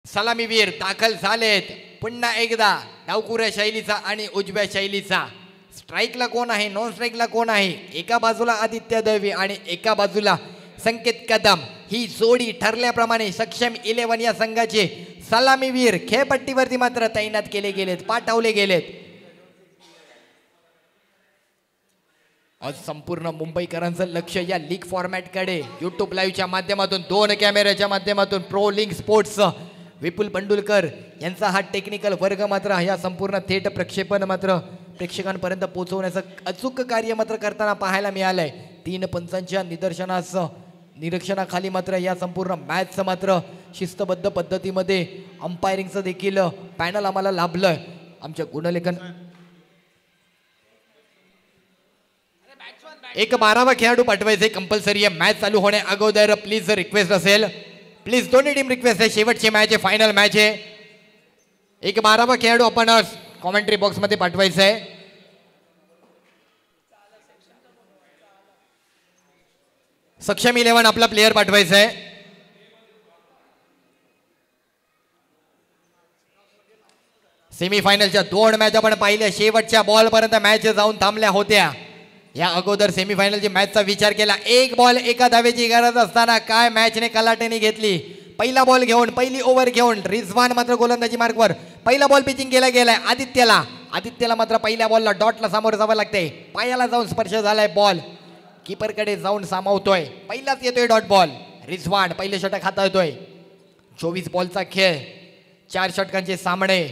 सलामीवीर दाखल झालेत. पुन्हा एकदा डावखुऱ्या शैलीचा आणि उजव्या शैलीचा. स्ट्राईकला कोण आहे, नॉन स्ट्राईकला कोण आहे? एका बाजूला आदित्य दळवी आणि एका बाजूला संकेत कदम. ही जोडी ठरल्याप्रमाणे सक्षम 11 या संघाचे सलामीवीर खेळपट्टीवरती मात्र तैनात केले गेलेत, पाठवले गेलेत. आज संपूर्ण मुंबईकरांचं लक्ष या लीग फॉर्मॅटकडे. युट्यूब लाईव्हच्या माध्यमातून 2 कॅमेऱ्याच्या माध्यमातून प्रो लिंक स्पोर्ट्स विपुल बंडुलकर यांचा हा टेक्निकल वर्ग मात्र या संपूर्ण थेट प्रक्षेपण मात्र प्रेक्षकांपर्यंत पोहोचवण्याचं अचूक कार्य मात्र करताना पाहायला मिळालंय. 3 पंचांच्या निरीक्षणाखाली मात्र या संपूर्ण मॅचचं मात्र शिस्तबद्ध पद्धतीमध्ये अंपायरिंगचं देखील पॅनल आम्हाला लाभलंय. आमच्या गुणलेखन एक 12वा खेळाडू पाठवायचे कंपल्सरी आहे मॅच चालू होण्या अगोदर. प्लीज रिक्वेस्ट असेल, प्लीज दोन्ही टीम रिक्वेस्ट आहे. शेवटची मॅच आहे, फायनल मॅच आहे. एक 12वा खेळाडू आपण कॉमेंट्री बॉक्स मध्ये पाठवायचा आहे. सक्षम 11 आपला प्लेयर पाठवायचा आहे. सेमीफायनलच्या 2 मॅच आपण पाहिल्या. शेवटच्या बॉल पर्यंत मॅच जाऊन थांबल्या होत्या. या अगोदर सेमीफायनलची मॅचचा विचार केला. एक बॉल एका धावेची गरज असताना काय मॅचने कलाटेने घेतली. पहिला बॉल घेऊन, पहिली ओव्हर घेऊन रिझवान मात्र गोलंदाजी मार्कवर. पहिला बॉल पिचिंग केला गेलाय आदित्यला मात्र पहिल्या बॉलला डॉटला सामोरं जावं लागतंय. पायाला जाऊन स्पर्श झालाय बॉल, कीपरकडे जाऊन सामावतोय. पहिलाच येतोय डॉट बॉल. रिझवान पहिले षटक हाताळतोय. 24 बॉलचा खेळ, 4 षटकांचे सामने.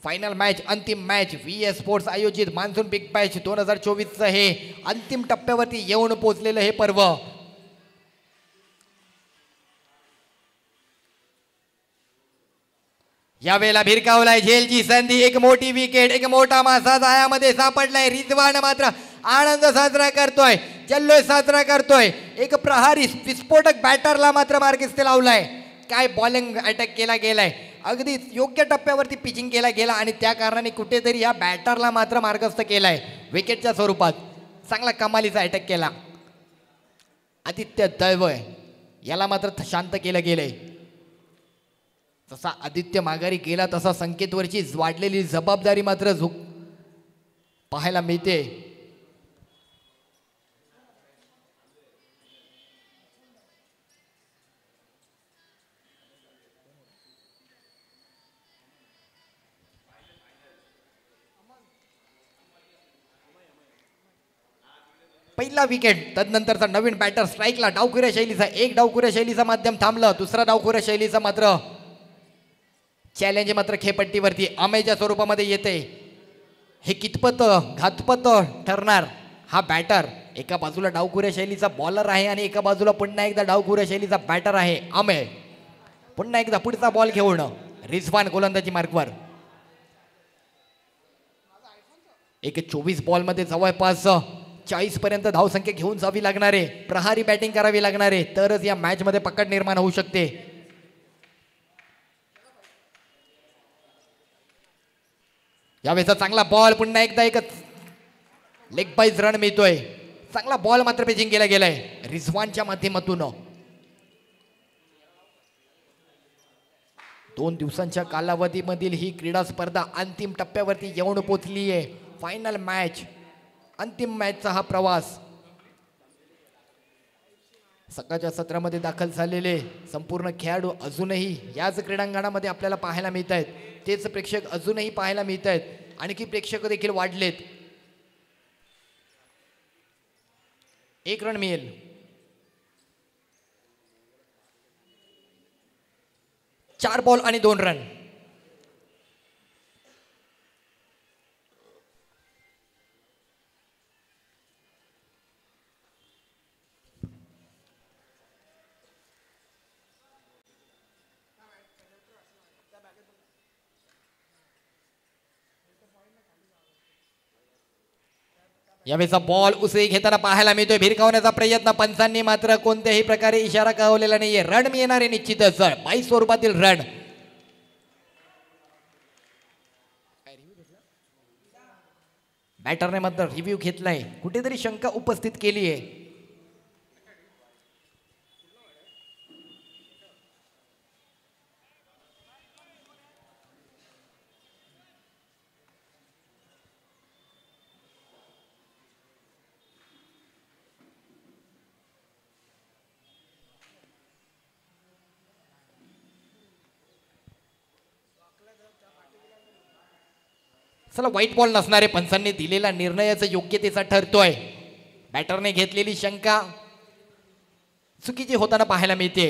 फायनल मॅच, अंतिम मॅच. VS स्पोर्ट्स आयोजित मान्सून बिग बॅच 2024चं हे अंतिम टप्प्यावरती येऊन पोहोचलेलं हे पर्व. यावेळेला भिरकावलाय झेलची संधी. एक मोठी विकेट, एक मोठा मासा जाळ्यामध्ये सापडलाय. रिझवान मात्र आनंद साजरा करतोय, जल्लोष साजरा करतोय. एक प्रहारी विस्फोटक बॅटरला मात्र मार्गस्थ लावलाय. काय बॉलिंग अटॅक केला गेलाय. अगदी योग्य टप्प्यावरती पिचिंग केला गेला आणि त्या कारणाने कुठेतरी या बॅटरला मात्र मार्गस्थ केलाय विकेटच्या स्वरूपात. चांगला कमालीचा अटॅक केला. आदित्य दळवी याला मात्र शांत केलं गेलंय. जसा आदित्य माघारी गेला तसा संकेतवरची वाढलेली जबाबदारी मात्र पाहायला मिळते. पहिला विकेट, तदनंतरचा नवीन बॅटर स्ट्राईकला. डावखुऱ्या शैलीचा एक डावखुऱ्या शैलीचा माध्यम थांबलं. दुसरा डावखुऱ्या शैलीचा मात्र चॅलेंज मात्र खेळपट्टीवरती अमेच्या स्वरूपामध्ये येते. हे कितपत घातपत ठरणार. हा बॅटर एका बाजूला डावखुऱ्या शैलीचा बॉलर आहे आणि एका बाजूला पुन्हा एकदा डावखुऱ्या शैलीचा बॅटर आहे अमेय. पुन्हा एकदा पुढचा बॉल घेऊन रिझवान गोलंदाजी मार्कवर. एक 24 बॉल मध्ये जवळपास 40 पर्यंत धावसंख्या घेऊन जावी लागणार आहे. प्रहारी बॅटिंग करावी लागणार आहे, तरच या मॅच मध्ये पकड निर्माण होऊ शकते. यावेळेचा चांगला बॉल, पुन्हा एकदा एक लेग बाईज रन मिळतोय. चांगला बॉल मात्र पिचिंग केला गेलाय रिझवानच्या माध्यमातून. 2 दिवसांच्या कालावधीमधील ही क्रीडा स्पर्धा अंतिम टप्प्यावरती येऊन पोहोचली आहे. फायनल मॅच, अंतिम मॅचचा हा प्रवास. सकाळच्या सत्रामध्ये दाखल झालेले संपूर्ण खेळाडू अजूनही याच क्रीडांगणामध्ये आपल्याला पाहायला मिळत आहेत. तेच प्रेक्षक अजूनही पाहायला मिळत आहेत. आणखी प्रेक्षक देखील वाढलेत. 1 रन मिळेल. चार बॉल आणि 2 रन. यावेळेचा बॉल उसळी घेताना पाहायला मिळतोय. भिरकावण्याचा प्रयत्न, पंचांनी मात्र कोणत्याही प्रकारे इशारा कळवलेला नाहीये. रन मिळणारे निश्चितच, 22 स्वरूपातील रन. बॅटरने मात्र रिव्ह्यू घेतलाय, कुठेतरी शंका उपस्थित केली आहे. चला व्हाईट बॉल नसणारे पंचांनी दिलेला निर्णयाचा योग्यतेचा ठरतोय. बॅटरने घेतलेली शंका चुकीची होताना पाहायला मिळते.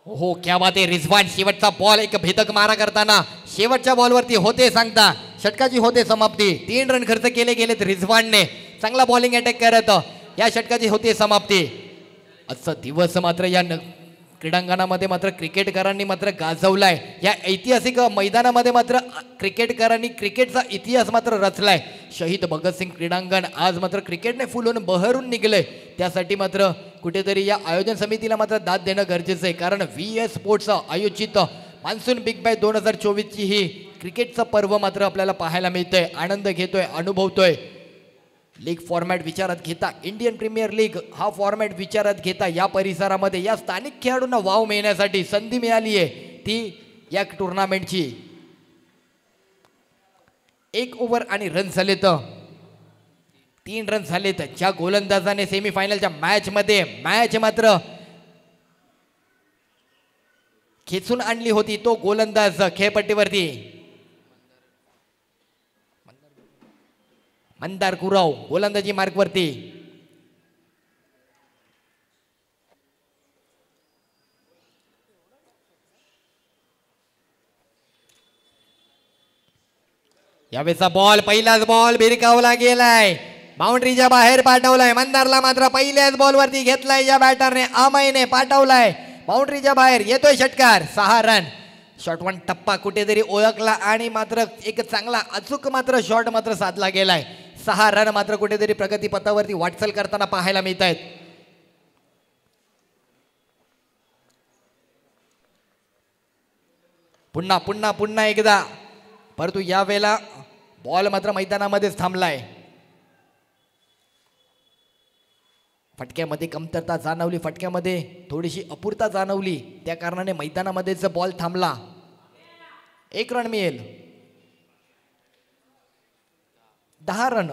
हो क्या बात आहे. रिझवान शेवटचा बॉल एक भेदक मारा करताना शेवटच्या बॉलवरती होते सांगता षटकाची होते समाप्ती. 3 रन खर्च केले गेलेत रिझवानने. चांगला बॉलिंग अटॅक करत या षटकाची होते समाप्ती. आजचा दिवस मात्र या क्रीडांगणामध्ये मात्र क्रिकेटकरांनी मात्र गाजवलाय. या ऐतिहासिक मैदानामध्ये मात्र क्रिकेटकरांनी क्रिकेटचा इतिहास मात्र रचलाय. शहीद भगतसिंग क्रीडांगण आज मात्र क्रिकेटने फुलून बहरून निघलंय. त्यासाठी मात्र कुठेतरी या आयोजन समितीला मात्र दाद देणं गरजेचं आहे. कारण VS स्पोर्ट्स आयोजित मान्सून बिग बॅश 2024 ची ही क्रिकेटचं पर्व मात्र आपल्याला पाहायला मिळतंय. आनंद घेतोय, अनुभवतोय. लीग फॉर्मॅट विचारात घेता, इंडियन प्रीमियर लीग हा फॉर्मॅट विचारात घेता या परिसरामध्ये या स्थानिक खेळाडूंना वाव मिळण्यासाठी संधी मिळाली आहे ती या टुर्नामेंटची. 1 ओव्हर आणि रन झालेत 3 रन झालेत. ज्या गोलंदाजाने सेमीफायनलच्या मॅच मात्र खेचून आणली होती तो गोलंदाज खेळपट्टीवरती मंदार गुराव गोलंदाजी मार्कवरती. यावेळेचा बॉल पहिलाच बॉल भिरकावला गेलाय. बाउंड्रीच्या बाहेर पाठवलाय. मंदारला मात्र पहिल्याच बॉलवरती घेतलाय या बॅटरने. अमयने पाठवलाय बाउंड्रीच्या बाहेर. येतोय षटकार. 6 रन. शॉट वन टप्पा कुठेतरी ओळखला आणि मात्र एक चांगला अचूक मात्र शॉट मात्र साधला गेलाय. 6 रन मात्र कुठेतरी प्रगतीपथावरती वाटचाल करताना पाहायला मिळत आहेत. पुन्हा एकदा परंतु यावेळेला बॉल मात्र मैदानामध्येच थांबलाय. फटक्यामध्ये कमतरता जाणवली, फटक्यामध्ये थोडीशी अपूर्ता जाणवली. त्या कारणाने मैदानामध्येच बॉल थांबला. 1 रन मिळेल. 10 रन.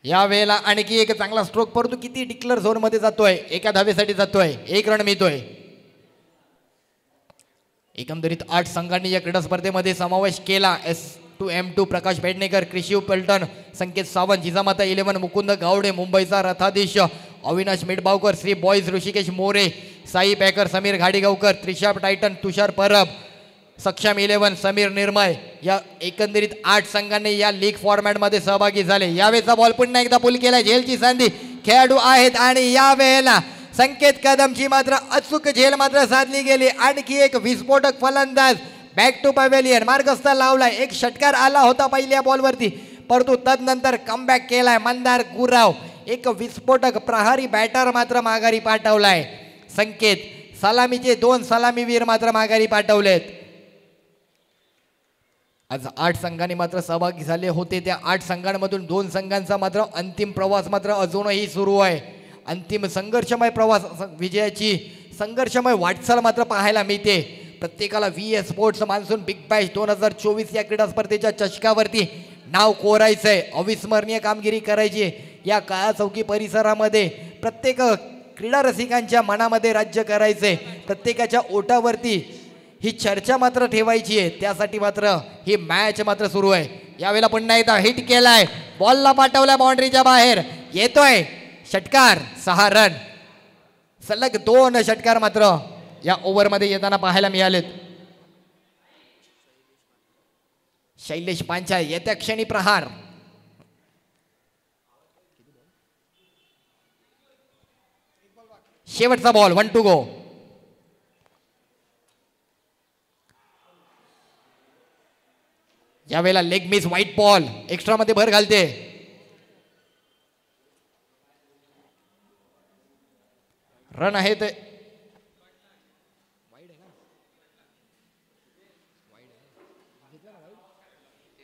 या वेळेला आणखी एक चांगला स्ट्रोक परंतु किती डिक्लेअर झोन मध्ये जातोय. एका धावेसाठी जातोय. 1 रन मिळतोय. एकंदरीत 8 संघांनी या क्रीडा स्पर्धेमध्ये समावेश केला. S2M2 प्रकाश पेडणेकर, कृषी पलटण, संकेत सावंत, जिजामाता 11, मुकुंद गावडे, मुंबईचा Rathadhish, Avinash Midbavkar, Shri boys, Rishikesh More, Sai packer, Sameer Ghadigaonkar, Trishap titan, Tushar Parab, Saksham 11, Sameer Nirmay या एकंदरीत 8 संघांनी या लीग फॉर्मॅटमध्ये सहभागी झाले. यावेळेचा बॉल पुन्हा एकदा पुल केला. झेलची संधी खेळाडू आहेत आणि यावेळेला संकेत कदमची मात्र अचूक झेल मात्र साधली गेली. आणखी एक विस्फोटक फलंदाज बॅक टू पवेलियन मार्गस्थ लावलाय. एक षटकार आला होता पहिल्या बॉलवरती परंतु तदनंतर कमबॅक केलाय मंदार गुराव. एक विस्फोटक प्रहारी बॅटर मात्र माघारी पाठवलाय. संकेत सलामीचे 2 सलामीवीर मात्र माघारी पाठवलेत. आज 8 संघांनी मात्र सहभागी झाले होते. त्या 8 संघांमधून 2 संघांचा मात्र अंतिम प्रवास मात्र अजूनही सुरू आहे. अंतिम संघर्षमय प्रवास, विजयाची संघर्षमय वाटचाल मात्र पाहायला मिळते. प्रत्येकाला VS sports monsoon big Bash 2024 या क्रीडा स्पर्धेच्या चषकावरती नाव कोरायचंय. अविस्मरणीय कामगिरी करायची. या काळा चौकी परिसरामध्ये प्रत्येक क्रीडा रसिकांच्या मनामध्ये राज्य करायचंय. प्रत्येकाच्या ओटावरती ही चर्चा मात्र ठेवायची आहे. त्यासाठी मात्र ही मॅच मात्र सुरू आहे. यावेळेला पुन्हा एकदा हिट केलाय. बॉलला पाठवलाय बाउंड्रीच्या बाहेर. येतोय षटकार. 6 रन. सलग 2 षटकार मात्र या ओव्हरमध्ये येताना पाहायला मिळालेत. शैलेश पांचाळ येत्या क्षणी प्रहार. शेवटचा बॉल. 1 to go. यावेळेला leg miss, white ball extra मध्ये भर घालते. रन आहेत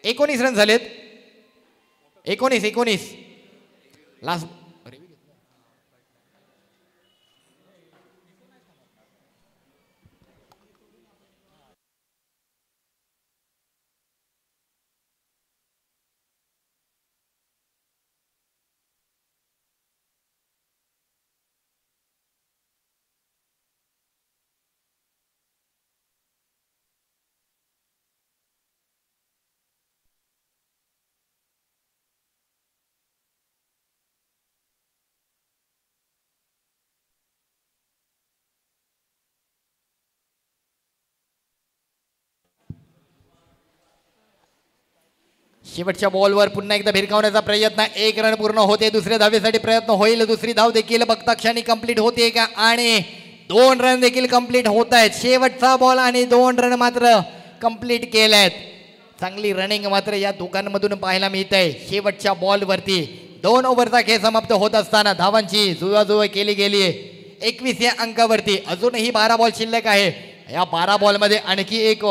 19 रन झालेत. 19 लास्ट शेवटच्या बॉलवर पुन्हा एकदा भिरकावण्याचा प्रयत्न. एक रन पूर्ण होते. दुसऱ्या धावेसाठी प्रयत्न होईल. दुसरी धाव देखील बघता क्षणी कंप्लीट होते का आणि 2 रन देखील कंप्लीट होत आहेत. शेवटचा बॉल आणि 2 रन मात्र कंप्लीट केलेत. चांगली रनिंग मात्र या दोघांमधून पाहायला मिळत आहे. शेवटच्या बॉलवरती 2 ओव्हरचा खेळ समाप्त होत असताना धावांची जुळवाजुळव केली गेली आहे. 21 या अंकावरती अजूनही 12 बॉल शिल्लक आहे. या 12 बॉलमध्ये आणखी एक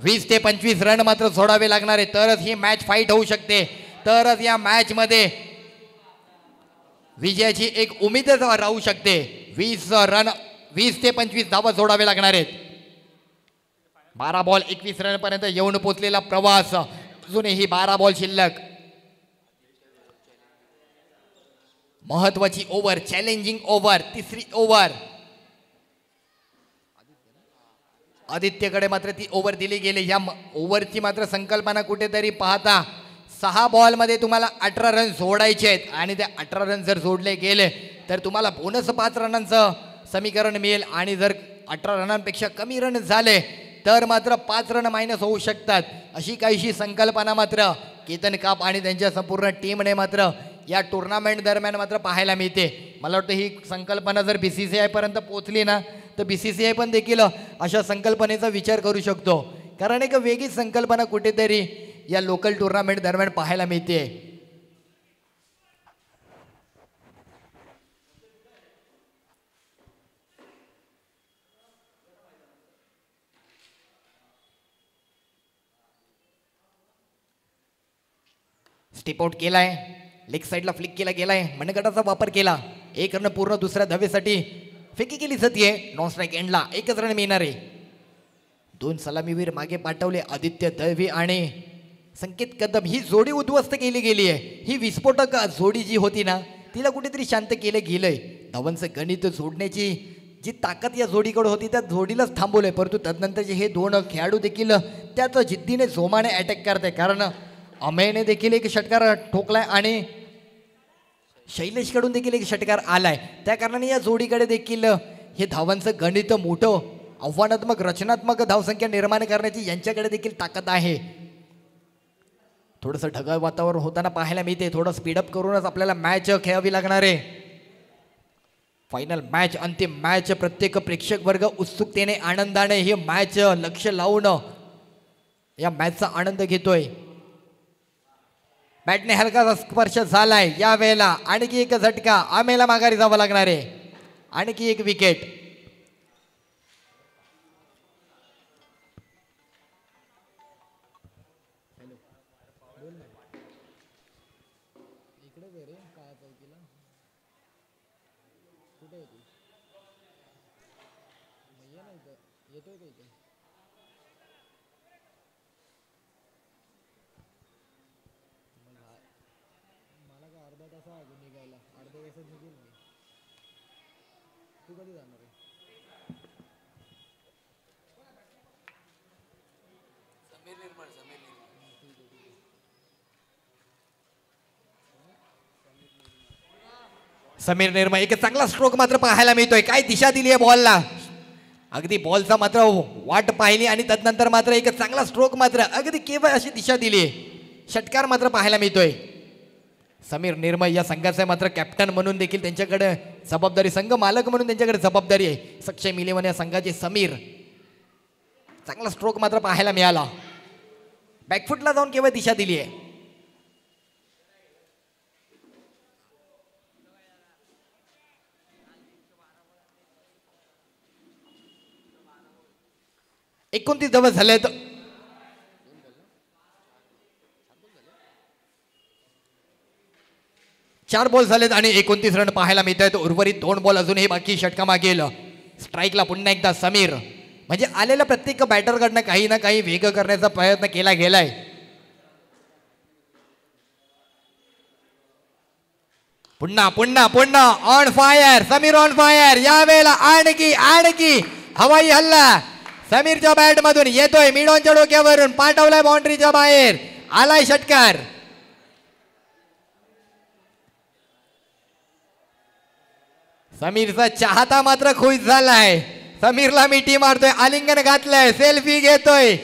20 ते 25 रन मात्र सोडावे लागणार आहे. तरच ही मॅच फाईट होऊ शकते. तरच या मॅच मध्ये विजयाची एक उमेदच राहू शकते. 20 ते 25 धावा सोडावे लागणार आहेत. 12 बॉल 21 रन पर्यंत येऊन पोहोचलेला प्रवास. अजूनही 12 बॉल शिल्लक. महत्वाची ओव्हर, चॅलेंजिंग ओव्हर, तिसरी ओव्हर. आदित्यकडे मात्र ती ओव्हर दिली गेली. या ओव्हरची मात्र संकल्पना कुठेतरी पाहता 6 बॉलमध्ये तुम्हाला 18 रन सोडायचे आहेत आणि ते 18 रन जर सोडले गेले तर तुम्हाला बोनस 5 रनांचं समीकरण मिळेल आणि जर 18 रनांपेक्षा कमी रन झाले तर मात्र 5 रन मायनस होऊ शकतात. अशी काहीशी संकल्पना मात्र केतन काप आणि त्यांच्या संपूर्ण टीमने मात्र या टुर्नामेंट दरम्यान मात्र पाहायला मिळते. मला वाटतं ही संकल्पना जर BCCI पर्यंत पोहोचली ना तर BCCI पण देखील अशा संकल्पनेचा विचार करू शकतो. कारण एक वेगळी संकल्पना कुठेतरी या लोकल टुर्नामेंट दरम्यान पाहायला मिळते. स्टेप आउट केलाय. लेग साईडला फ्लिक केला गेलाय. मनगटाचा वापर केला. 1 रन पूर्ण. दुसऱ्या धावेसाठी फेकी केली जाते. नॉन स्ट्राईक एंडला 1च रन मिळणार आहे. 2 सलामीवीर मागे पाठवले. आदित्य दळवी आणि संकेत कदम ही जोडी उद्ध्वस्त केली गेली आहे. ही विस्फोटक जोडी जी होती ना तिला कुठेतरी शांत केलं गेलंय. धावांचं गणित जोडण्याची जी ताकद या जोडीकडे होती त्या जोडीलाच थांबवलंय. परंतु तदनंतरचे हे 2 खेळाडू देखील त्याच जिद्दीने जोमाने अटॅक करताय. कारण अमेयने देखील एक षटकार ठोकलाय आणि शैलेशकडून देखील एक षटकार आलाय. त्या कारणाने या जोडीकडे देखील हे धावांचं गणित मोठं आव्हानात्मक रचनात्मक धावसंख्या निर्माण करण्याची यांच्याकडे देखील ताकद आहे. थोडंसं ढगाळ वातावरण होताना पाहायला मिळते. थोडं स्पीडअप करूनच आपल्याला मॅच खेळावी लागणार आहे. फायनल मॅच, अंतिम मॅच. प्रत्येक प्रेक्षक वर्ग उत्सुकतेने आनंदाने ही मॅच लक्ष लावून या मॅचचा आनंद घेतोय. बॅटने हलकासा स्पर्श झालाय. या वेळेला आणखी एक झटका. आमेला माघारी जावं लागणार आहे. आणखी एक विकेट. समीर निर्मळ एक चांगला स्ट्रोक मात्र पाहायला मिळतोय. काय दिशा दिली आहे बॉलला. अगदी बॉलचा मात्र वाट पाहिली आणि तदनंतर मात्र एक चांगला स्ट्रोक मात्र अगदी केवळ अशी दिशा दिली आहे. षटकार मात्र पाहायला मिळतोय. समीर निर्मळ या संघाचे मात्र कॅप्टन म्हणून देखील त्यांच्याकडे जबाबदारी, संघ मालक म्हणून त्यांच्याकडे जबाबदारी आहे. सक्षम 11 या संघाचे समीर. चांगला स्ट्रोक मात्र पाहायला मिळाला. बॅकफुटला जाऊन केवळ दिशा दिली आहे. एकोणतीस धावा झालेत. चार बॉल झालेत आणि 29 रन पाहायला मिळत आहेत. उर्वरित 2 बॉल अजूनही बाकी. षटका मागेल. स्ट्राईकला पुन्हा एकदा समीर. म्हणजे आलेल्या प्रत्येक बॅटरकडनं काही ना काही वेग करण्याचा प्रयत्न केला गेलाय. पुन्हा पुन्हा पुन्हा on fire. Sameer on fire. यावेळेला आणखी हवाई हल्ला समीरच्या बॅट मधून येतोय. मिडॉनच्या डोक्यावरून पाठवलाय बाउंड्रीच्या बाहेर. आलाय षटकार. समीरचा चाहता मात्र खुश झालाय. समीरला मिठी मारतोय. आलिंगन घातलंय. सेल्फी घेतोय.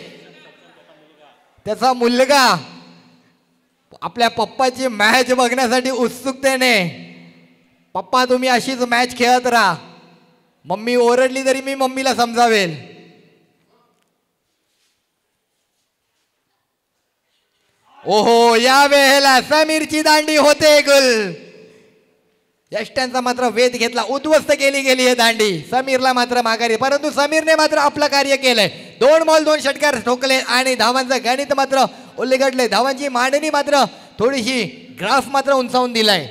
त्याचा मुलगा आपल्या पप्पाची मॅच बघण्यासाठी उत्सुकतेने. पप्पा तुम्ही अशीच मॅच खेळत राहा, मम्मी ओरडली तरी मी मम्मीला समजावेल. ओहो, या वेळेला समीरची दांडी होते गुल. यष्ट्यांचा मात्र वेध घेतला, उद्ध्वस्त केली गेली आहे दांडी. समीरला मात्र माघारी, परंतु समीरने मात्र आपलं कार्य केलंय. 2 बॉल 2 षटकार ठोकले आणि धावांचं गणित मात्र उलगडले. धावांची मांडणी मात्र थोडीशी ग्राफ मात्र उंचावून दिलाय.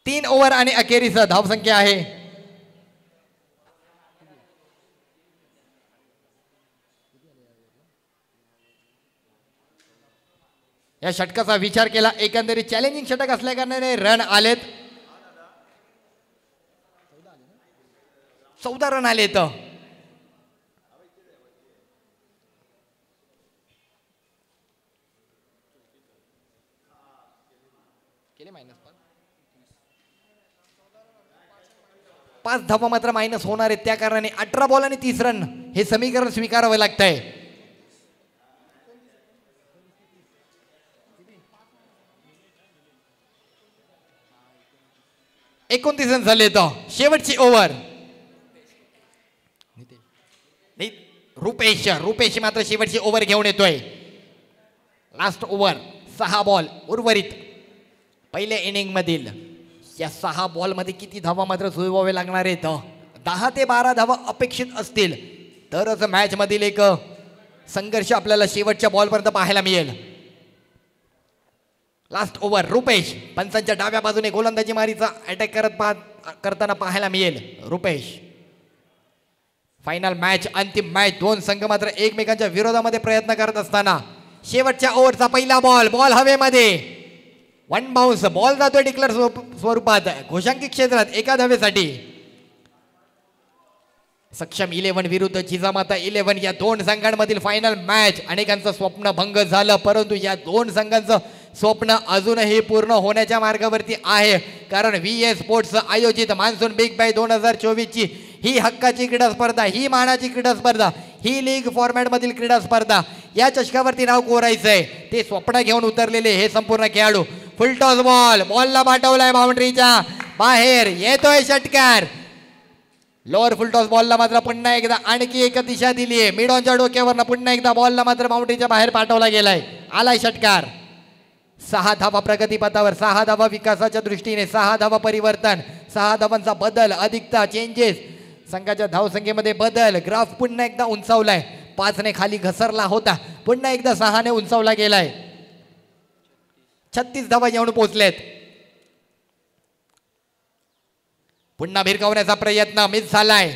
3 ओव्हर आणि अखेरीस धावसंख्या आहे. या षटकाचा विचार केला, एकंदरीत चॅलेंजिंग षटक असल्या कारणाने रन आलेत. 14 रन आलेत. पाच धावा मात्र मायनस होणार आहेत, त्या कारणाने 18 बॉल आणि 30 रन हे समीकरण स्वीकारावं लागतंय. 29 रन झाले. तर शेवटची ओव्हर. रुपेश मात्र शेवटची ओव्हर घेऊन येतोय. लास्ट ओव्हर, 6 बॉल उर्वरित. पहिल्या इनिंग मधील या 6 बॉल मध्ये किती धावा मात्र जुळवावे लागणार आहेत. 10 ते 12 धावा अपेक्षित असतील तरच मॅच मधील एक संघर्ष आपल्याला शेवटच्या बॉल पर्यंत पाहायला मिळेल. लास्ट ओव्हर, रुपेश पंचांच्या डाव्या बाजूने गोलंदाजी मारीचा अटॅक करताना पाहायला मिळेल. रुपेश. फायनल मॅच, अंतिम मॅच. 2 संघ मात्र एकमेकांच्या विरोधामध्ये प्रयत्न करत असताना शेवटच्या ओव्हरचा पहिला बॉल हवेमध्ये. 1 बाउन्स बॉल जातोय डिक्लेअर स्वरूपात घोषांकी क्षेत्रात एका धावेसाठी. सक्षम 11 विरुद्ध जिजामाता 11 या 2 संघांमधील फायनल मॅच. अनेकांचं स्वप्न भंग झालं, परंतु या 2 संघांचं स्वप्न अजूनही पूर्ण होण्याच्या मार्गावरती आहे. कारण VS स्पोर्ट्स आयोजित मान्सून बिग बाय 2024 ची ही हक्काची क्रीडा स्पर्धा, ही मानाची क्रीडा स्पर्धा, ही लीग फॉर्मॅट मधील क्रीडा स्पर्धा, या चषकावरती नाव कोरायचंय ते स्वप्न घेऊन उतरलेले हे संपूर्ण खेळाडू. फुलटॉस बॉलला पाठवलाय बाउंड्रीच्या बाहेर, येतोय षटकार. लोअर फुलटॉस बॉलला मात्र पुन्हा एकदा आणखी एक दिशा दिली आहे. मिड ऑनच्या डोक्यावरनं पुन्हा एकदा बॉलला मात्र बाउंड्रीच्या बाहेर पाठवला गेलाय. आलाय षटकार. 6 धावा प्रगतीपथावर, 6 धावा विकासाच्या दृष्टीने, 6 धावा परिवर्तन, 6 धावांचा बदल, अधिकता, चेंजेस, संघाच्या धावसंख्येमध्ये बदल. ग्राफ पुन्हा एकदा उंचावलाय. 5 ने खाली घसरला होता, पुन्हा एकदा 6 ने उंचावला गेलाय. 36 धावा येऊन पोहोचलेत. पुन्हा भिरकावण्याचा प्रयत्न मिस झालाय.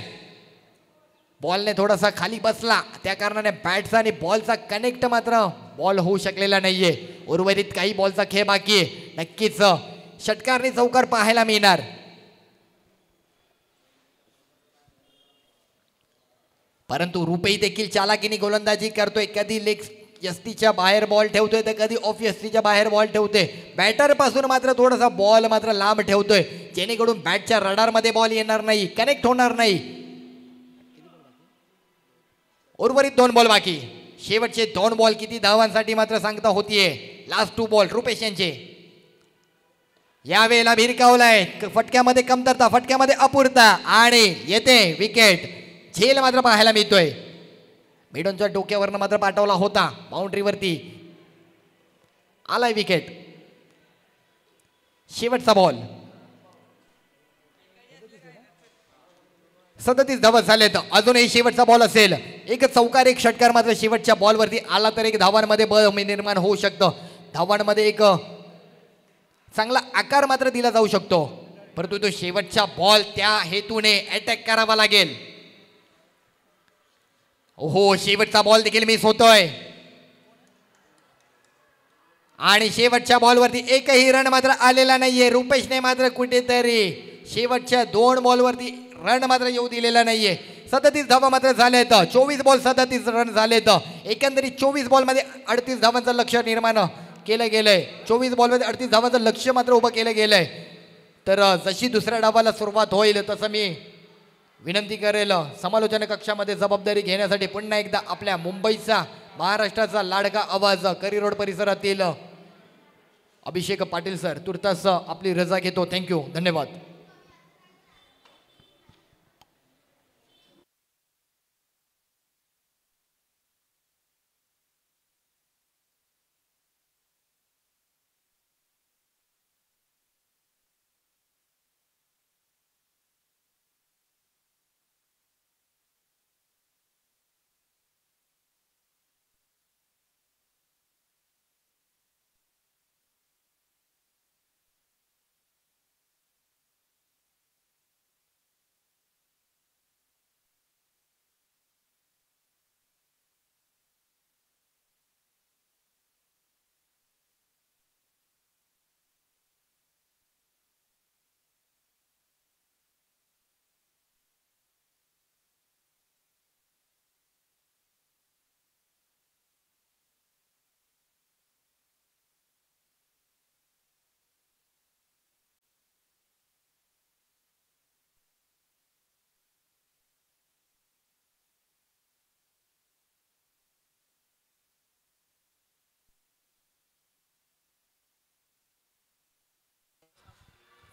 बॉलने थोडासा खाली बसला, त्या कारणाने बॅटचा आणि बॉलचा कनेक्ट मात्र बॉल होऊ शकलेला नाहीये. उर्वरित काही बॉलचा खेळ बाकी आहे. नक्कीच षटकारने चौकार पाहायला मिळणार. परंतु रुपेश देखील चालाकीने गोलंदाजी करतोय. कधी लेग यस्तीच्या बाहेर बॉल ठेवतोय तर कधी ऑफ यस्तीच्या बाहेर बॉल ठेवतोय. बॅटर पासून मात्र थोडासा बॉल मात्र लांब ठेवतोय, जेणेकरून बॅटच्या रडार मध्ये बॉल येणार नाही, कनेक्ट होणार नाही. उर्वरित 2 बॉल बाकी. शेवटचे 2 बॉल किती धावांसाठी मात्र सांगता होतीये. लास्ट 2 बॉल रुपेश यांचे. यावेळेला भिरकावलाय. फटक्यामध्ये कमतरता, फटक्यामध्ये अपूर्ता आणि येते विकेट. झेल मात्र पाहायला मिळतोय. मिडॉनच्या डोक्यावरनं मात्र पाठवला होता बाउंड्रीवरती. आलाय विकेट. शेवटचा बॉल. 37 धावा झालेत. अजूनही शेवटचा बॉल असेल. एक चौकार, एक षटकार मात्र शेवटच्या बॉलवरती आला तर एक धावांमध्ये बळ निर्माण होऊ शकतं. धावांमध्ये एक चांगला आकार मात्र दिला जाऊ शकतो. परंतु तो शेवटचा बॉल, त्या हेतूने अटॅक करावा लागेल. ओहो, शेवटचा बॉल देखील मिस होतोय. आणि शेवटच्या बॉलवरती एकही रन मात्र आलेला नाहीये. रुपेशने मात्र कुठेतरी शेवटच्या 2 बॉलवरती रन मात्र येऊ दिलेला नाहीये. 37 धावा मात्र झालेत. 24 बॉल 37 रन झालेत. एकंदरीत 24 बॉल मध्ये 38 धावांचं लक्ष्य निर्माण केलं गेलंय. 24 बॉल मध्ये 38 धावांचं लक्ष्य मात्र उभं केलं गेलंय. तर जशी दुसऱ्या डावाला सुरुवात होईल तसं मी विनंती करेल समालोचन कक्षामध्ये जबाबदारी घेण्यासाठी पुन्हा एकदा आपल्या मुंबईचा महाराष्ट्राचा लाडका आवाज करी रोड परिसरातील अभिषेक पाटील सर तुर्तास आपली रजा घेतो. थँक्यू, धन्यवाद.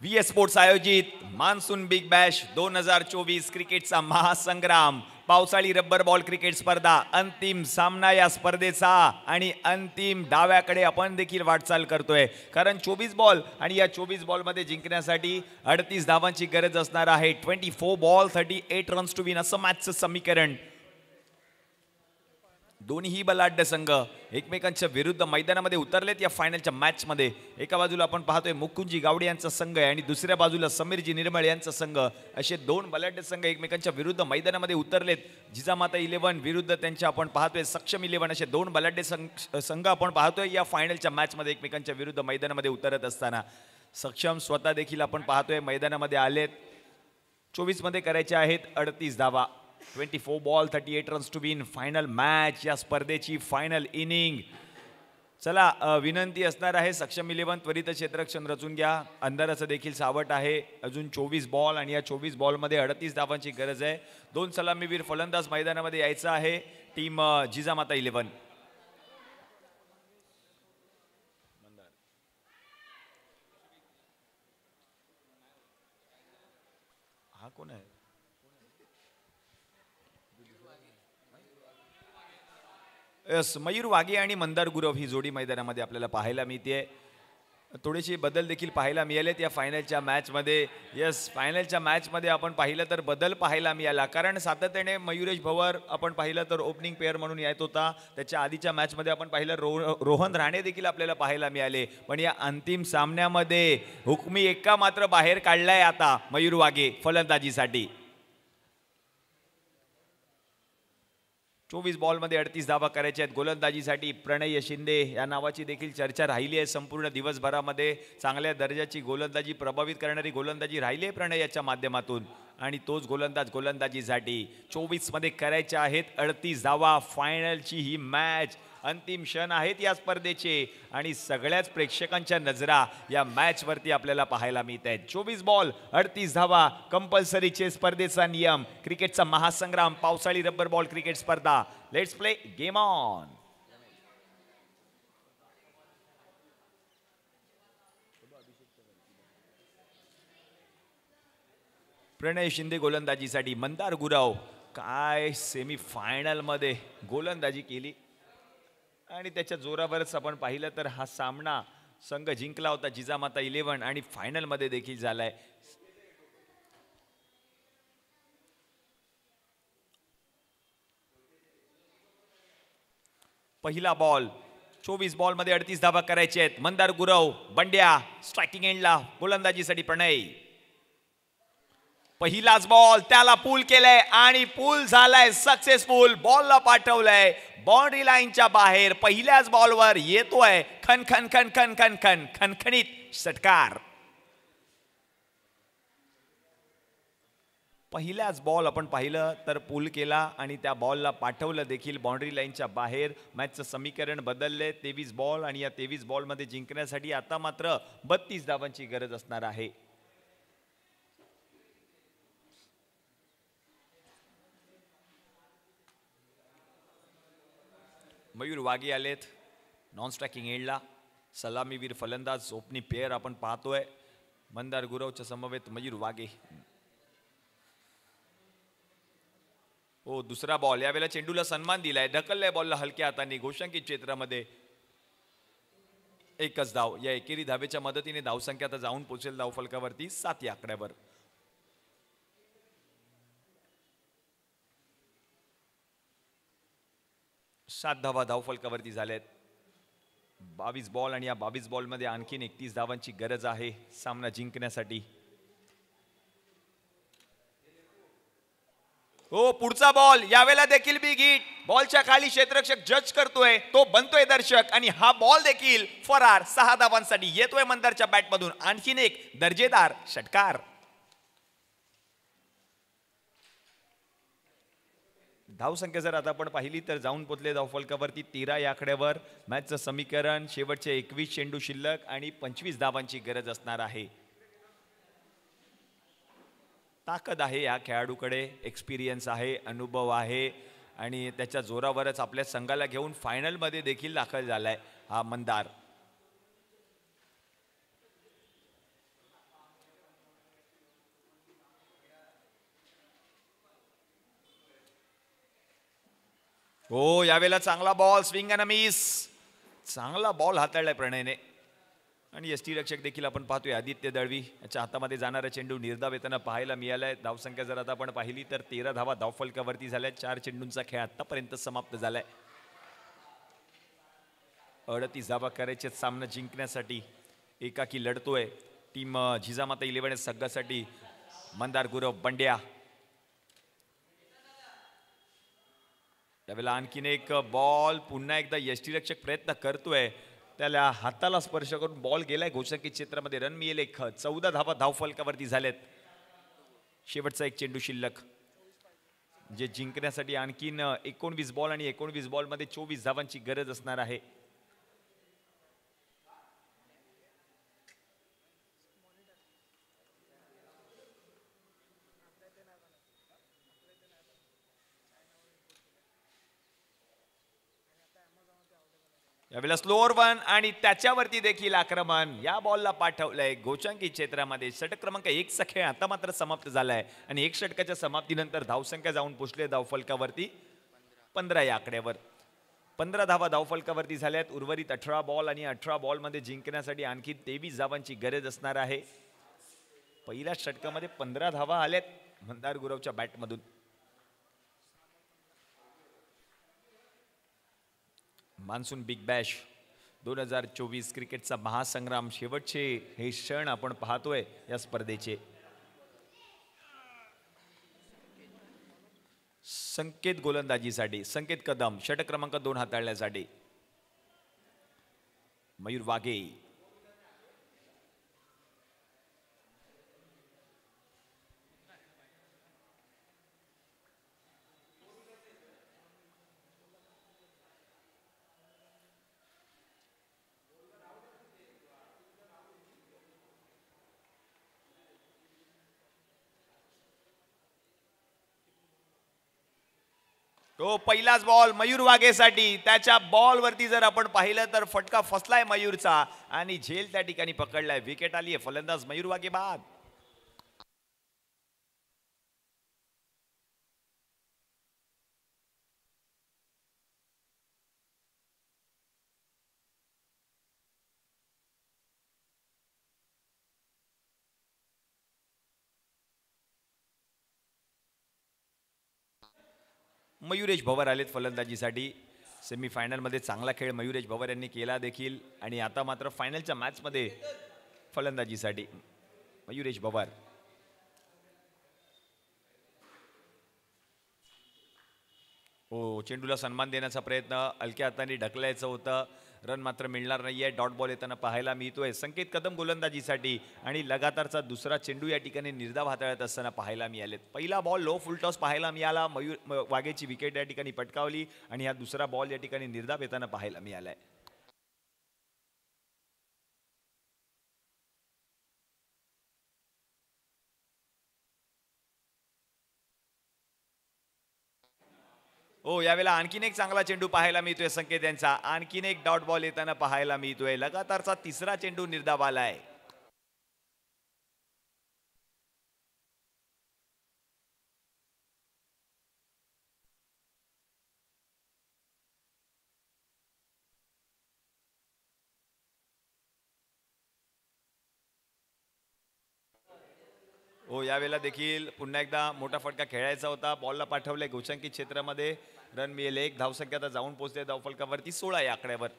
व्ही स्पोर्ट्स आयोजित मान्सून बिग बॅश 2024 क्रिकेटचा महासंग्राम पावसाळी रब्बर बॉल क्रिकेट स्पर्धा अंतिम सामना या स्पर्धेचा आणि अंतिम डाव्याकडे आपण देखील वाटचाल करतोय. कारण 24 बॉल आणि या 24 बॉलमध्ये जिंकण्यासाठी 38 धावांची गरज असणार आहे. 24 बॉल 38 रन्स टू विन असं मॅचचं समीकरण. दोन्ही बलाढ्य संघ एकमेकांच्या विरुद्ध मैदानामध्ये उतरलेत या फायनलच्या मॅचमध्ये. एका बाजूला आपण पाहतोय मुकुंदजी गावडे यांचा संघ आहे आणि दुसऱ्या बाजूला समीरजी निर्मळ यांचा संघ. असे दोन बलाढ्य संघ एकमेकांच्या विरुद्ध मैदानामध्ये उतरलेत. जिजामाता 11 विरुद्ध त्यांच्या आपण पाहतोय सक्षम 11. असे दोन बलाढ्य संघ आपण पाहतोय या फायनलच्या मॅचमध्ये एकमेकांच्या विरुद्ध मैदानामध्ये उतरत असताना. सक्षम स्वतः देखील आपण पाहतोय मैदानामध्ये आलेत. 24 मध्ये करायचे आहेत 38 धावा. 24 ball 38 runs to win. Final match या स्पर्धेची फायनल इनिंग. चला विनंती असणार आहे सक्षम 11 त्वरित क्षेत्ररक्षण रचून घ्या. अंधाराचं देखील सावट आहे. अजून 24 बॉल आणि या 24 बॉलमध्ये 38 धावांची गरज आहे. दोन सलामीवीर फलंदाज मैदानामध्ये यायचा आहे टीम जिजामाता 11. हा कोण आहे? यस, मयूर वाघे आणि मंदार गुरव ही जोडी मैदानामध्ये आपल्याला पाहायला मिळते. थोडेसे बदल देखील पाहायला मिळालेत या फायनलच्या मॅचमध्ये. यस, फायनलच्या मॅचमध्ये आपण पाहिलं तर बदल पाहायला मिळाला. कारण सातत्याने मयुरेश भवर आपण पाहिलं तर ओपनिंग प्लेअर म्हणून येत होता. त्याच्या आधीच्या मॅचमध्ये आपण पाहिलं रोहन राणे देखील आपल्याला पाहायला मिळाले. पण या अंतिम सामन्यामध्ये हुकमी एक्का मात्र बाहेर काढलाय आता मयूर वाघे फलंदाजीसाठी. 24 बॉलमध्ये 38 धावा करायच्या आहेत. गोलंदाजीसाठी प्रणय शिंदे या नावाची देखील चर्चा राहिली आहे संपूर्ण दिवसभरामध्ये. चांगल्या दर्जाची गोलंदाजी, प्रभावित करणारी गोलंदाजी राहिली आहे प्रणयाच्या माध्यमातून आणि तोच गोलंदाज गोलंदाजीसाठी 24 मध्ये करायच्या आहेत 38 धावा. फायनलची ही मॅच, अंतिम क्षण आहेत या स्पर्धेचे आणि सगळ्याच प्रेक्षकांच्या नजरा या मॅच वरती आपल्याला पाहायला मिळत आहेत. 24 बॉल 38 धावा कंपल्सरीचे स्पर्धेचा नियम. क्रिकेटचा महासंग्राम पावसाळी रब्बर बॉल क्रिकेट स्पर्धा. Let's play game on. Pranay Shinde गोलंदाजीसाठी. मंदार गुरव काय सेमी फायनल मध्ये गोलंदाजी केली आणि त्याच्या जोरावरच आपण पाहिलं तर हा सामना संघ जिंकला होता जिजामाता 11 आणि फायनल मध्ये देखील झालाय. पहिला बॉल 24 बॉल मध्ये 38 धावा करायचे आहेत. मंदार गुरव बंड्या स्ट्रायकिंग एंडला गोलंदाजीसाठी प्रणय. पहिलाच बॉल त्याला पूल केलंय आणि पूल झालाय सक्सेसफुल. बॉलला पाठवलंय बाउंड्री लाईनच्या बाहेर. पहिल्याच बॉलवर येतोय खन खन खन खन खन खन खनखनीत षटकार. पहिल्याच बॉल आपण पाहिलं तर पूल केला आणि त्या बॉलला पाठवलं देखील बाउंड्री लाईनच्या बाहेर. मॅचचं समीकरण बदलले. 23 बॉल आणि या 23 बॉलमध्ये जिंकण्यासाठी आता मात्र 32 धावांची गरज असणार आहे. मयूर वाघे आलेत नॉन स्ट्रायकिंग एंडला. सलामीवीर फलंदाज ओपनिंग पेअर आपण पाहतोय. मंदार गुरवच्या समवेत मयूर वाघे. हो, दुसरा बॉल. यावेळेला चेंडूला सन्मान दिलाय, ढकललाय बॉलला हलक्या हाताने गोशांकित क्षेत्रामध्ये. एकच धाव. या एकेरी धावेच्या मदतीने धावसंख्या आता जाऊन पोहोचेल धावफलकावरती 7 या आकड्यावर. सात धावा धावफलकावरती झाल्यात. 22 बॉल आणि या 22 बॉलमध्ये आणखीन 31 धावांची गरज आहे सामना जिंकण्यासाठी. हो, पुढचा बॉल. यावेळेला देखील बिग हिट. बॉलच्या खाली क्षेत्ररक्षक जज करतोय, तो बनतोय दर्शक आणि हा बॉल देखील फरार. 6 धावांसाठी येतोय मंदारच्या बॅटमधून आणखीन एक दर्जेदार षटकार. धावसंख्या जर आता आपण पाहिली तर जाऊन पोचले धावफलकावरती 13 या आकड्यावर. मॅचचं समीकरण शेवटचे 21 चेंडू शिल्लक आणि 25 धावांची गरज असणार आहे. ताकद आहे या खेळाडूकडे, एक्सपिरियन्स आहे, अनुभव आहे आणि त्याच्या जोरावरच आपल्या संघाला घेऊन फायनलमध्ये देखील दाखल झालाय हा मंदार. हो, यावेळेला चांगला बॉल. Swing and miss. चांगला बॉल हाताळलाय प्रणयने आणि यष्टीरक्षक देखील आपण पाहतोय आदित्य दळवी याच्या हातामध्ये जाणारा चेंडू निर्धाव येताना पाहायला मिळालाय. धावसंख्या जर आता आपण पाहिली तर 13 धावा धावफलकावरती झाल्या. 4 चेंडूंचा खेळ आतापर्यंत समाप्त झालाय. 38 धावा करायचे सामना जिंकण्यासाठी. एकाकी लढतोय टीम जिजामाता 11 संघासाठी मंदार गुरव बंड्या. त्यावेळेला आणखीन एक बॉल. पुन्हा एकदा यष्टीरक्षक प्रयत्न करतोय, त्याला हाताला स्पर्श करून बॉल गेलाय गोशांकित क्षेत्रामध्ये. रन मिळेल एक. 14 धावा धावफलकावरती झालेत. शेवटचा एक चेंडू शिल्लक जे जिंकण्यासाठी आणखीन 19 बॉल आणि 19 बॉलमध्ये 24 धावांची गरज असणार आहे. यावेळेला स्लोअर वन आणि त्याच्यावरती देखील आक्रमण. या बॉलला पाठवलंय गोशांकित क्षेत्रामध्ये. षटक क्रमांक 1 चा खेळ आता मात्र समाप्त झालाय आणि एक षटकाच्या समाप्तीनंतर धावसंख्या जाऊन पोहोचले धावफलकावरती 15 या आकड्यावर. 15 धावा धावफलकावरती झाल्यात. उर्वरित 18 बॉल आणि 18 बॉलमध्ये जिंकण्यासाठी आणखी 23 धावांची गरज असणार आहे. पहिल्या षटकामध्ये 15 धावा आल्यात मंदार गुरवच्या बॅटमधून. मान्सून बिग बॅश 2024 क्रिकेटचा महासंग्राम. शेवटचे हे क्षण आपण पाहतोय या स्पर्धेचे. संकेत गोलंदाजीसाठी. संकेत कदम षटक क्रमांक 2 हाताळण्यासाठी. मयूर वाघे. तो पहिलाच बॉल मयूर वाघेसाठी. त्याच्या बॉलवरती जर आपण पाहिलं तर फटका फसलाय मयूरचा आणि झेल त्या ठिकाणी पकडलाय. विकेट आली आहे. फलंदाज मयूर वाघे बाद. मयुरेश भवर आलेत फलंदाजीसाठी. सेमीफायनलमध्ये चांगला खेळ मयुरेश भवर यांनी केला देखील आणि आता मात्र फायनलच्या मॅचमध्ये फलंदाजीसाठी मयुरेश भवर. हो, चेंडूला सन्मान देण्याचा प्रयत्न हलक्या हाताने ढकलायचं होतं. रन मात्र मिळणार नाहीये. डॉट बॉल येताना पाहायला मिळतोय. संकेत कदम गोलंदाजीसाठी आणि लगातारचा दुसरा चेंडू या ठिकाणी निर्धाव हाताळत असताना पाहायला मिळालेत. पहिला बॉल लो फुल टॉस पाहायला मिळाला. मयूर वाघेची विकेट या ठिकाणी पटकावली आणि हा दुसरा बॉल या ठिकाणी निर्धाव येताना पाहायला मिळालाय. हो, यावेळेला आणखीन एक चांगला चेंडू पाहायला मिळतोय संकेत यांचा. आणखीन एक डॉट बॉल येताना पाहायला मिळतोय. लगातारचा तिसरा चेंडू निर्धाव आलाय. हो, यावेळेला देखील पुन्हा एकदा मोठा फटका खेळायचा होता. बॉलला पाठवले गोचंकी क्षेत्रामध्ये. रन मिळेल. एक धावसंख्या आता जाऊन पोहोचते धावफलकावरती 16 या आकड्यावर.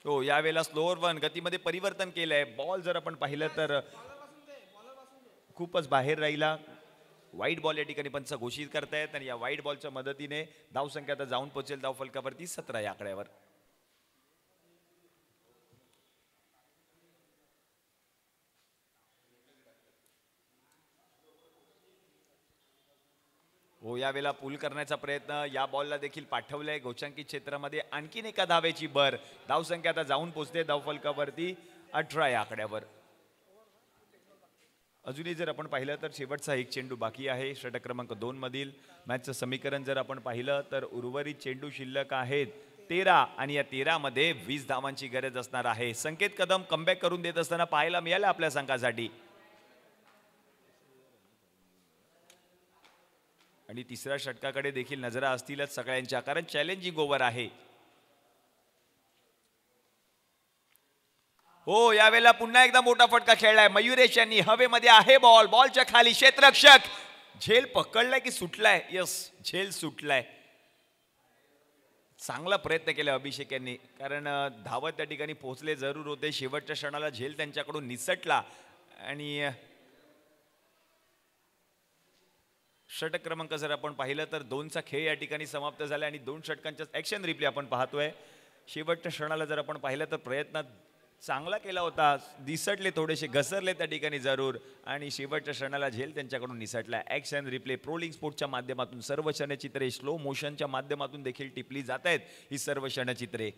हो, यावेळेला स्लोअर वन गतीमध्ये परिवर्तन केलंय. बॉल जर आपण पाहिलं तर खूपच बाहेर राहिला. वाईट बॉल या ठिकाणी पंच घोषित करतायत आणि या वाईट बॉलच्या मदतीने धावसंख्या आता जाऊन पोहोचेल धावफलकावरती 17 या आकड्यावर. हो, यावेळेला पूल करण्याचा प्रयत्न. या बॉलला देखील पाठवलंय गोचंकी क्षेत्रामध्ये. आणखीन एका धावेची भर. धावसंख्या आता जाऊन पोहोचते धावफलकावरती 18 या आकड्यावर. अजूनही जर आपण पाहिलं तर शेवटचा एक चेंडू बाकी आहे षटक क्रमांक 2 मधील. मॅचचं समीकरण जर आपण पाहिलं तर उर्वरित चेंडू शिल्लक आहेत 13 आणि या 13 मध्ये 20 धावांची गरज असणार आहे. संकेत कदम कमबॅक करून देत असताना पाहायला मिळालं आपल्या संघासाठी. आणि तिसऱ्या षटकाकडे देखील नजरा असतीलच सगळ्यांच्या, कारण चॅलेंजिंग ओव्हर आहे. हो, यावेळेला पुन्हा एकदा मोठा फटका खेळलाय मयुरेश यांनी. हवेमध्ये आहे बॉल. बॉलच्या खाली क्षेत्ररक्षक झेल पकडलाय की सुटलाय? यस, झेल सुटलाय. चांगला प्रयत्न केला अभिषेक यांनी, कारण धावत त्या ठिकाणी पोहोचले जरूर होते. शेवटच्या क्षणाला झेल त्यांच्याकडून निसटला आणि षटक क्रमांक जर आपण पाहिलं तर 2चा खेळ या ठिकाणी समाप्त झाला आणि 2 षटकांच्या ऍक्शन रिप्ले आपण पाहतोय. शेवटच्या क्षणाला जर आपण पाहिलं तर प्रयत्न चांगला केला होता. दिसटले थोडेसे, घसरले त्या ठिकाणी जरूर आणि शेवटच्या क्षणाला झेल त्यांच्याकडून निसटला. ऍक्शन रिप्ले प्रोलिंग स्पोर्टच्या माध्यमातून सर्व क्षणचित्रे स्लो मोशनच्या माध्यमातून देखील टिपली जात आहेत ही सर्व क्षणचित्रे.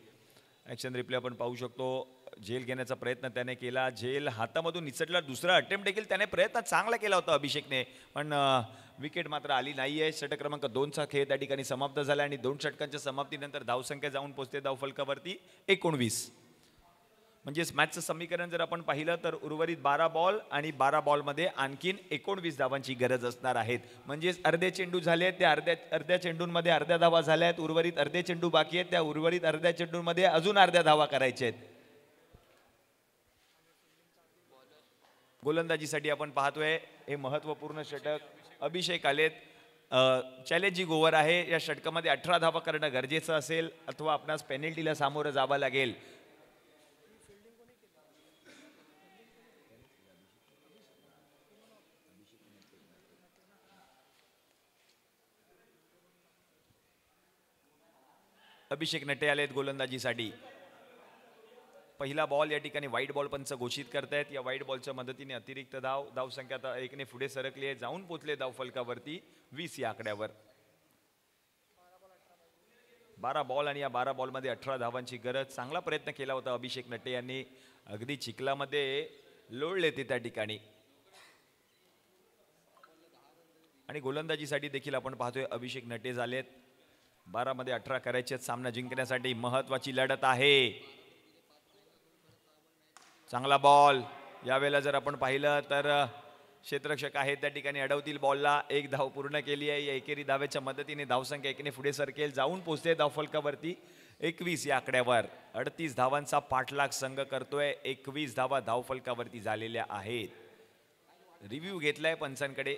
ऍक्शन रिप्ले आपण पाहू शकतो. झेल घेण्याचा प्रयत्न त्याने केला. झेल हातामधून निसटला. दुसरा अटेम्प्ट देखील त्याने प्रयत्न चांगला केला होता अभिषेकने, पण विकेट मात्र आली नाहीये. षटक क्रमांक 2चा खेळ त्या ठिकाणी समाप्त झाला आणि 2 षटकांच्या समाप्तीनंतर धावसंख्या जाऊन पोहोचते धावफलकावरती 19. म्हणजेच मॅचचं समीकरण जर आपण पाहिलं तर उर्वरित 12 बॉल आणि 12 बॉलमध्ये आणखीन 19 धावांची गरज असणार आहेत. म्हणजेच अर्धे चेंडू झाले, त्या अर्ध्या चेंडूंमध्ये अर्ध्या धावा झाल्या आहेत. उर्वरित अर्धे चेंडू बाकी आहेत, त्या उर्वरित अर्ध्या चेंडूंमध्ये अजून अर्ध्या धावा करायच्या आहेत. गोलंदाजीसाठी आपण पाहतोय हे महत्वपूर्ण षटक. अभिषेक आलेत. चॅलेंजिंग ओव्हर आहे. या षटकामध्ये 18 धावा करणं गरजेचं असेल अथवा आपणास पेनल्टीला सामोरं जावं लागेल. अभिषेक नटे आलेत गोलंदाजीसाठी. पहिला बॉल या ठिकाणी व्हाईट बॉल पंच घोषित करतायत. या व्हाईट बॉलच्या मदतीने अतिरिक्त धावसंख्या आता 1ने पुढे सरकली आहे. जाऊन पोचले धावफलकावरती 20 या आकड्यावर. 12 बॉल आणि या 12 बॉलमध्ये 18 धावांची गरज. चांगला प्रयत्न केला होता अभिषेक नटे यांनी. अगदी चिखलामध्ये लोळले ते त्या ठिकाणी. आणि गोलंदाजीसाठी देखील आपण पाहतोय अभिषेक नटे झालेत. 12 मध्ये 18 करायचे. सामना जिंकण्यासाठी महत्वाची लढत आहे. चांगला बॉल. यावेळेला जर आपण पाहिलं तर क्षेत्ररक्षक आहेत त्या ठिकाणी अडवतील बॉलला. एक धाव पूर्ण केली आहे. या एकेरी धावेच्या मदतीने धावसंख्या 1ने पुढे सरकेल. जाऊन पोहोचते धावफलकावरती 21 या आकड्यावर. 38 धावांचा पाठलाग संघ करतोय. 21 धावा धावफलकावरती झालेल्या आहेत. रिव्ह्यू घेतलाय पंचांकडे.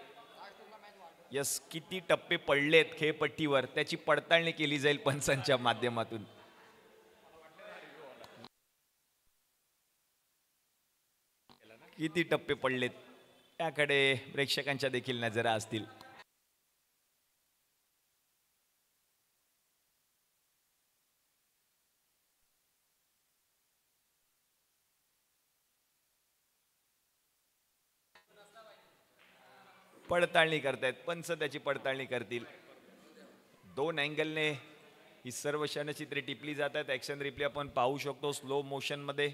यस, किती टप्पे पडलेत खेळपट्टीवर त्याची पडताळणी केली जाईल पंचांच्या माध्यमातून. किती टप्पे पडलेत त्याकडे प्रेक्षकांच्या देखील नजरा असतील. पडताळणी करतायत, पंच त्याची पडताळणी करतील. 2 अँगलने ही सर्व क्षणचित्रे टिपली जातात. ऍक्शन रिप्ले आपण पाहू शकतो स्लो मोशन मध्ये.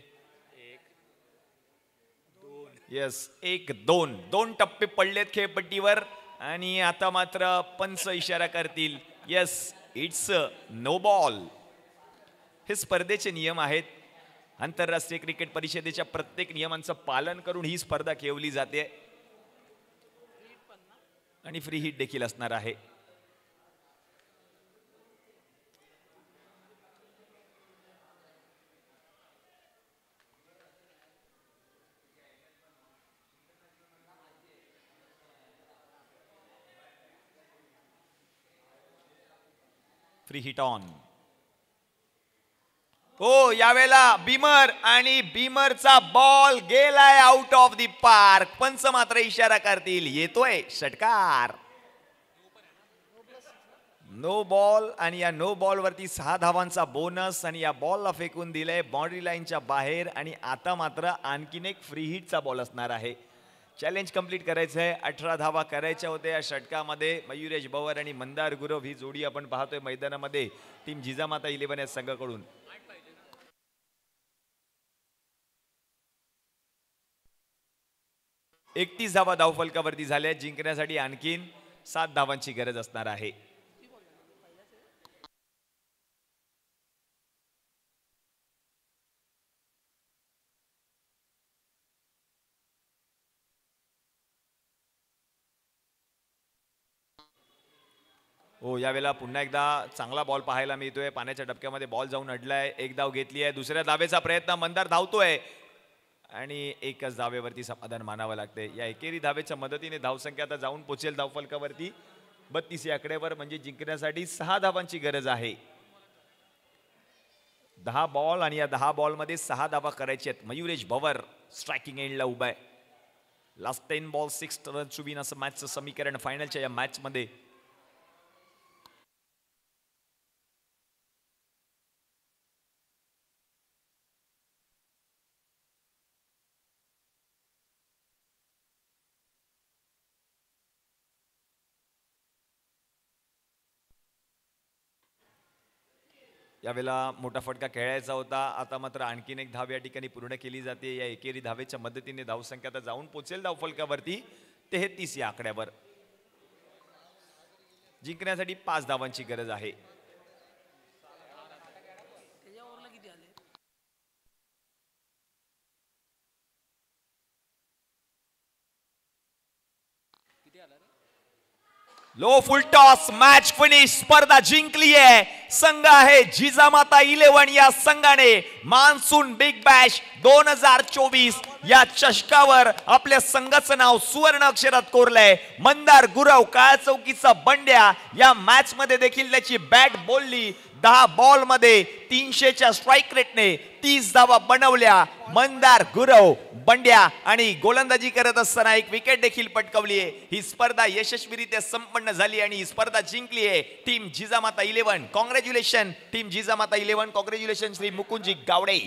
येस 1 2 2 टप्पे पडलेत खेळपट्टीवर आणि आता मात्र पंच इशारा करतील. Yes it's no ball. हे स्पर्धेचे नियम आहेत. आंतरराष्ट्रीय क्रिकेट परिषदेच्या प्रत्येक नियमांचं पालन करून ही स्पर्धा खेळवली जाते आणि फ्री हिट देखील असणार आहे. Free hit on. हो यावेळेला बीमर आणि बीमरचा बॉल गेलाय आउट ऑफ द पार्क. पंच मात्र इशारा करतील येतोय षटकार. नो बॉल आणि या नो बॉल वरती 6 धावांचा बोनस आणि या बॉलला फेकून दिलंय बाउंड्री लाईनच्या बाहेर आणि आता मात्र आणखीन एक फ्री हिटचा बॉल असणार आहे. चॅलेंज कंप्लीट करायचं आहे. 18 धावा करायच्या होत्या या षटकामध्ये. मयुरेश भवर आणि मंदार गुरव ही जोडी आपण पाहतोय मैदानामध्ये टीम जिजामाता 11 या संघाकडून. एकतीस धावा धावफलकावरती झाल्या. जिंकण्यासाठी आणखीन 7 धावांची गरज असणार आहे. हो यावेळेला पुन्हा एकदा चांगला बॉल पाहायला मिळतोय. पाण्याच्या डबक्यामध्ये बॉल जाऊन अडलाय. एक धाव घेतली आहे. दुसऱ्या धावेचा प्रयत्न. मंदार धावतोय आणि एकच धावेवरती समाधान मानावं लागते. या एकेरी धावेच्या मदतीने धावसंख्या आता जाऊन पोचेल धावफलकावरती 32 या आकड्यावर. म्हणजे जिंकण्यासाठी 6 धावांची गरज आहे. 10 बॉल आणि या 10 बॉल मध्ये 6 धावा करायच्या आहेत. मयुरेश भवर स्ट्रायकिंग एंडला उभा आहे. Last 10 ball 6 runs to win असं मॅचचं समीकरण फायनलच्या या मॅच मध्ये. यावेळेला मोठा फटका खेळायचा होता. आता मात्र आणखीन एक धाव या ठिकाणी पूर्ण केली जाते. या एकेरी धावेच्या मदतीने धावसंख्या आता जाऊन पोचेल धावफलकावरती 33 या आकड्यावर. जिंकण्यासाठी 5 धावांची गरज आहे. लो फुल टॉस. Match finish. स्पर्धा जिंकली आहे. संघ आहे जिजामाता 11. या संघाने मान्सून बिग बॅश 2024 या चषकावर आपल्या संघाचं नाव सुवर्ण अक्षरात कोरलंय. मंदार गुरव काळा चौकीचा बंड्या या मॅच मध्ये देखील त्याची बॅट बोलली. 10 बॉल मध्ये 300च्या स्ट्राईक रेटने 30 धावा बनवल्या. मंदार गुरव बंड्या आणि गोलंदाजी करत असताना एक विकेट देखील पटकावली आहे. ही स्पर्धा यशस्वीरित्या संपन्न झाली आणि ही स्पर्धा जिंकली आहे team Jijamata 11. Congratulation team Jijamata 11. Congratulation Shri Mukundji Gawade.